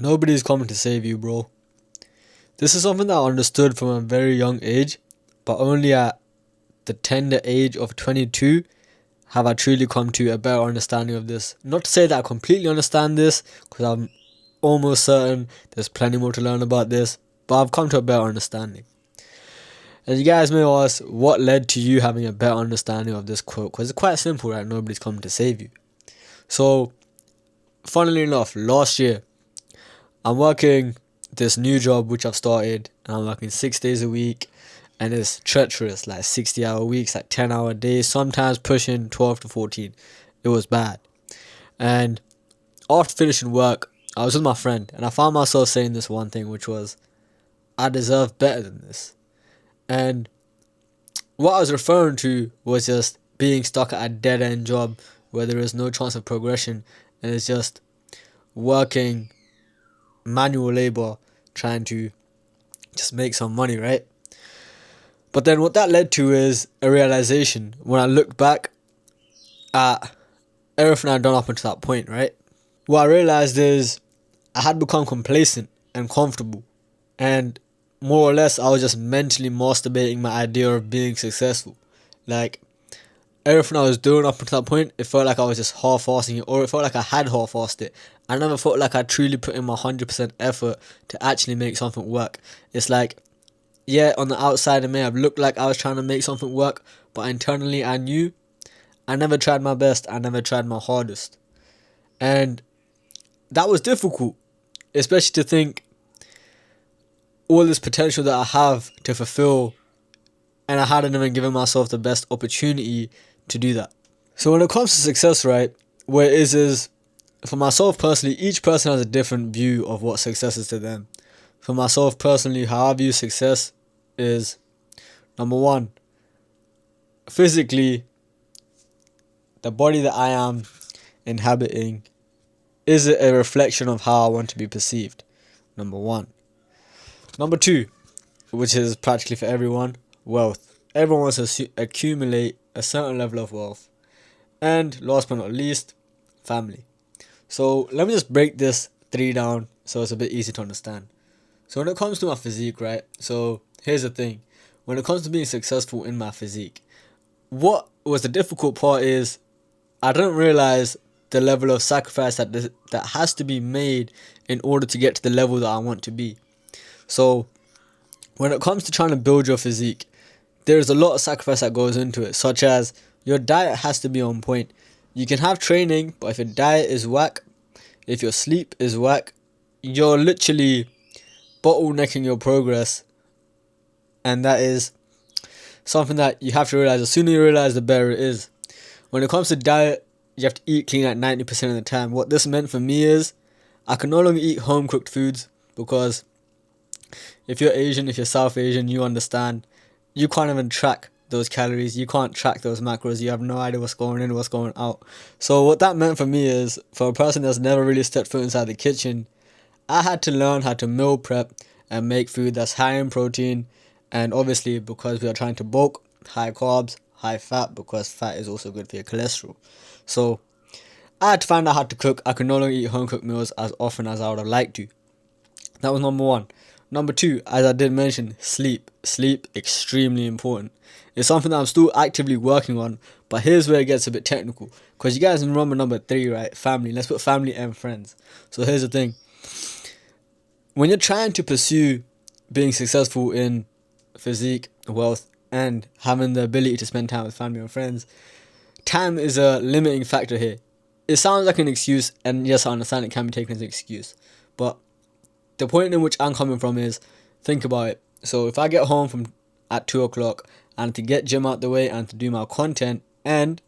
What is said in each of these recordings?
Nobody's coming to save you, bro. This is something that I understood from a very young age, but only at the tender age of 22 have I truly come to a better understanding of this. Not to say that I completely understand this, because I'm almost certain there's plenty more to learn about this, but I've come to a better understanding. And you guys may ask, what led to you having a better understanding of this quote? Because it's quite simple, right? Nobody's coming to save you. So, funnily enough, last year, I'm working this new job which I've started, and I'm working 6 days a week, and it's treacherous, like 60-hour weeks, like 10-hour days, sometimes pushing 12 to 14. It was bad. And after finishing work, I was with my friend, and I found myself saying this one thing, which was, I deserve better than this. And what I was referring to was just being stuck at a dead end job where there is no chance of progression, and it's just working manual labor trying to just make some money, right? But then what that led to is a realization when I looked back at everything I'd done up until that point, right? What I realized is I had become complacent and comfortable, and more or less I was just mentally masturbating my idea of being successful. Like, everything I was doing up until that point, it felt like I was just half-assing it, or it felt like I had half-assed it. I never felt like I truly put in my 100% effort to actually make something work. It's like, yeah, on the outside it may have looked like I was trying to make something work, but internally I knew I never tried my best, I never tried my hardest. And that was difficult, especially to think all this potential that I have to fulfill, and I hadn't even given myself the best opportunity to do that. So when it comes to success, right, where it is for myself personally, each person has a different view of what success is to them. For myself personally, how I view success is, number one, physically, the body that I am inhabiting, is it a reflection of how I want to be perceived? Number one. Number two, which is practically for everyone, wealth. Everyone wants to accumulate a certain level of wealth. And last but not least, family. So let me just break this three down so it's a bit easy to understand. So when it comes to my physique, right? So here's the thing. When it comes to being successful in my physique, what was the difficult part is I didn't realize the level of sacrifice that has to be made in order to get to the level that I want to be. So when it comes to trying to build your physique, there's a lot of sacrifice that goes into it, such as your diet has to be on point. You can have training, but if your diet is whack, if your sleep is whack, you're literally bottlenecking your progress. And that is something that you have to realize. The sooner you realize, the better it is. When it comes to diet, you have to eat clean at 90% of the time. What this meant for me is I can no longer eat home cooked foods, because if you're Asian, if you're South Asian, you understand. You can't even track those calories. You can't track those macros. You have no idea what's going in, what's going out. So what that meant for me is, for a person that's never really stepped foot inside the kitchen, I had to learn how to meal prep and make food that's high in protein, and obviously because we are trying to bulk, high carbs, high fat, because fat is also good for your cholesterol. So I had to find out how to cook. I could no longer eat home cooked meals as often as I would have liked to. That was number one. Number two, as I did mention, sleep. Sleep, extremely important. It's something that I'm still actively working on, but here's where it gets a bit technical. Because you guys remember number three, right? Family. Let's put family and friends. So here's the thing. When you're trying to pursue being successful in physique, wealth, and having the ability to spend time with family and friends, time is a limiting factor here. It sounds like an excuse, and yes, I understand it can be taken as an excuse, but the point in which I'm coming from is, think about it. So if I get home from at 2 o'clock, and to get gym out the way, and to do my content, and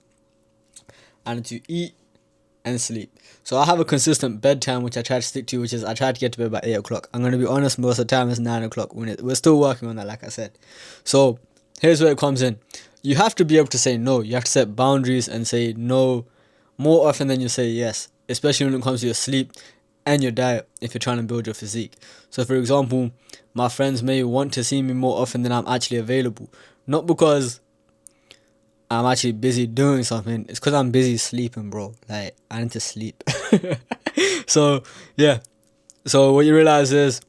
to eat and sleep. So I have a consistent bedtime which I try to stick to, which is I try to get to bed by 8 o'clock. I'm going to be honest, most of the time it's 9 o'clock. We're still working on that, like I said. So here's where it comes in. You have to be able to say no. You have to set boundaries and say no more often than you say yes, especially when it comes to your sleep and your diet if you're trying to build your physique. So for example, my friends may want to see me more often than I'm actually available. Not because I'm actually busy doing something, it's because I'm busy sleeping, bro. Like, I need to sleep. So yeah, So what you realize is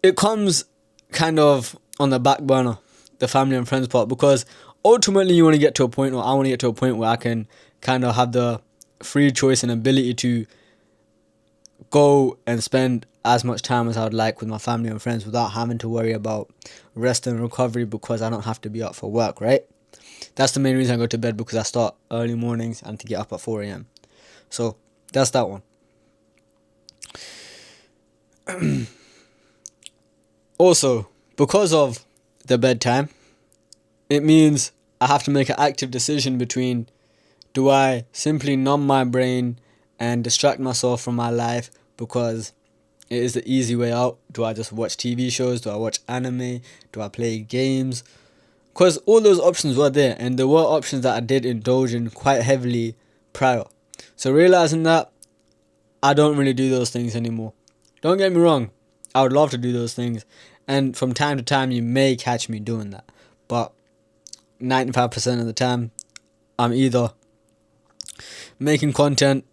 it comes kind of on the back burner, the family and friends part, because ultimately you want to get to a point, or I want to get to a point where I can kind of have the free choice and ability to go and spend as much time as I would like with my family and friends without having to worry about rest and recovery, because I don't have to be up for work, right? That's the main reason I go to bed, because I start early mornings and to get up at 4 a.m. So that's that one. Also, because of the bedtime, it means I have to make an active decision between, do I simply numb my brain and distract myself from my life because it is the easy way out? Do I just watch TV shows? Do I watch anime? Do I play games? Because all those options were there, and there were options that I did indulge in quite heavily prior. So realizing that I don't really do those things anymore. Don't get me wrong, I would love to do those things, and from time to time you may catch me doing that, but 95% of the time I'm either making content,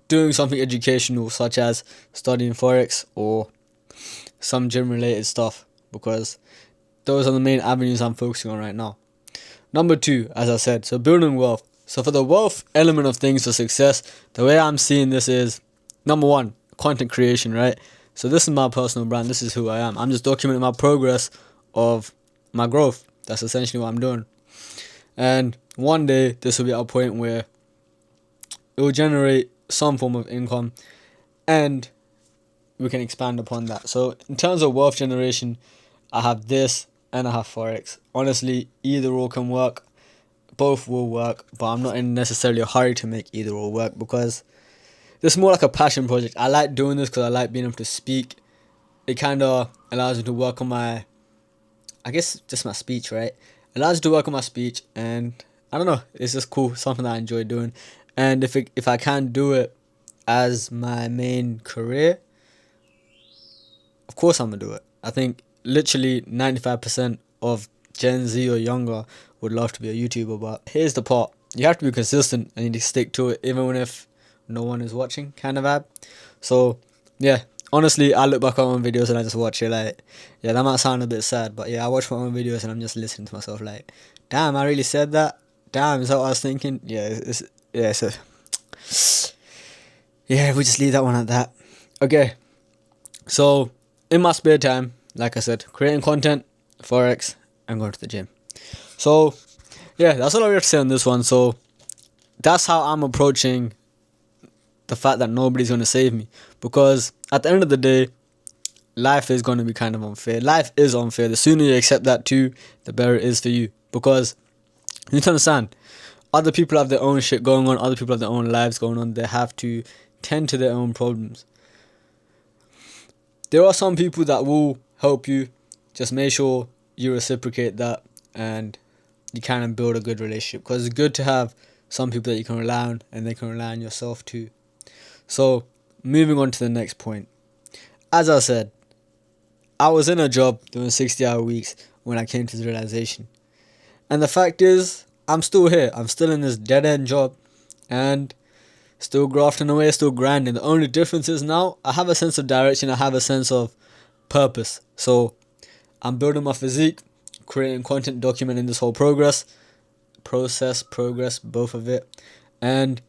doing something educational such as studying forex or some gym related stuff, because those are the main avenues I'm focusing on right now. Number 2, as I said, so building wealth. So for the wealth element of things for success, the way I'm seeing this is, number 1, content creation, right? So this is my personal brand. This is who I am. I'm just documenting my progress of my growth. That's essentially what I'm doing. And one day this will be at a point where it will generate some form of income, and we can expand upon that. So in terms of wealth generation, I have this and I have forex. Honestly, either or can work. Both will work, but I'm not in necessarily a hurry to make either or work, because this is more like a passion project. I like doing this because I like being able to speak. It kind of allows me to work on my, I guess, just my speech, right? It allows me to work on my speech, and I don't know, it's just cool, something that I enjoy doing. And if I can do it as my main career, of course I'm gonna do it. I think literally 95% of Gen Z or younger would love to be a YouTuber, but here's the part. You have to be consistent and you need to stick to it even if no one is watching, kind of vibe. So yeah, honestly, I look back on my videos and I just watch it like, yeah, that might sound a bit sad, but yeah, I watch my own videos and I'm just listening to myself like, damn, I really said that? Damn, is that what I was thinking? Yeah, we just leave that one at that. Okay, so in my spare time, like I said, creating content, forex, and going to the gym. So yeah, that's all I have to say on this one. So that's how I'm approaching the fact that nobody's going to save me, because at the end of the day, life is going to be kind of unfair. Life is unfair. The sooner you accept that too, the better it is for you, because you need to understand, other people have their own shit going on, other people have their own lives going on. They have to tend to their own problems. There are some people that will help you. Just make sure you reciprocate that and you kind of build a good relationship, because it's good to have some people that you can rely on and they can rely on yourself too. So moving on to the next point. As I said, I was in a job doing 60-hour weeks when I came to the realization. And the fact is, I'm still here. I'm still in this dead-end job and still grafting away, still grinding. The only difference is now I have a sense of direction. I have a sense of purpose. So I'm building my physique, creating content, documenting this whole progress, both of it. And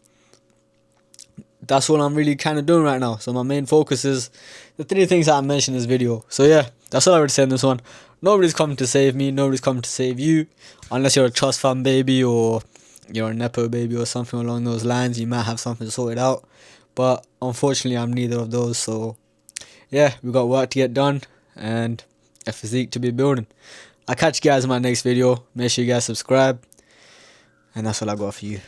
that's what I'm really kind of doing right now. So my main focus is the 3 things that I mentioned in this video. So yeah, that's all I would say in this one. Nobody's coming to save me. Nobody's coming to save you. Unless you're a trust fund baby or you're a Nepo baby or something along those lines. You might have something sorted out. But unfortunately, I'm neither of those. So yeah, we got work to get done and a physique to be building. I'll catch you guys in my next video. Make sure you guys subscribe. And that's all I got for you.